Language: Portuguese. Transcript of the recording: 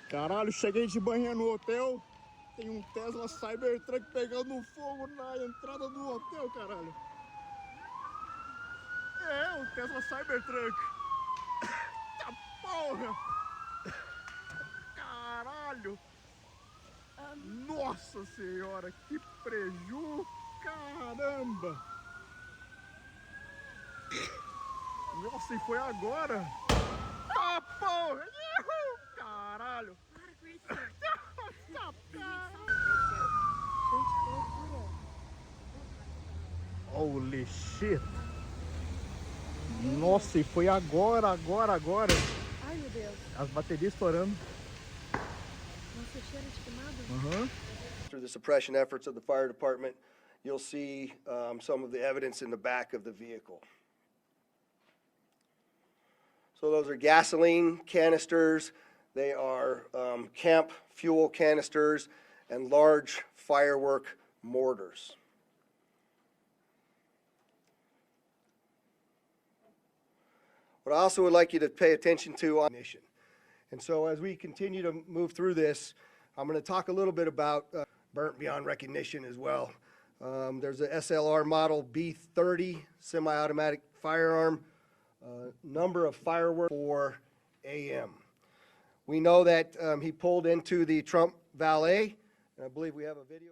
Caralho, cheguei de manhã no hotel, tem um Tesla Cybertruck pegando fogo na entrada do hotel, caralho. É, o Tesla Cybertruck. Tá porra! Caralho! Nossa senhora, que preju! Caramba! Nossa, e foi agora? Tá porra! Caralho! Para com isso! Tá porra! Gente, que loucura! Holy shit! Nossa, e foi agora! Ai, meu Deus! As baterias estourando. Nossa, cheiro de queimado? Through the suppression efforts of the fire department, you'll see some of the evidence in the back of the vehicle. So those are gasoline canisters, they are camp fuel canisters, and large firework mortars. What I also would like you to pay attention to on mission. And so as we continue to move through this, I'm going to talk a little bit about burnt beyond recognition as well. There's a SLR model B30 semi-automatic firearm, number of fireworks for AM. We know that he pulled into the Trump valet, and I believe we have a video.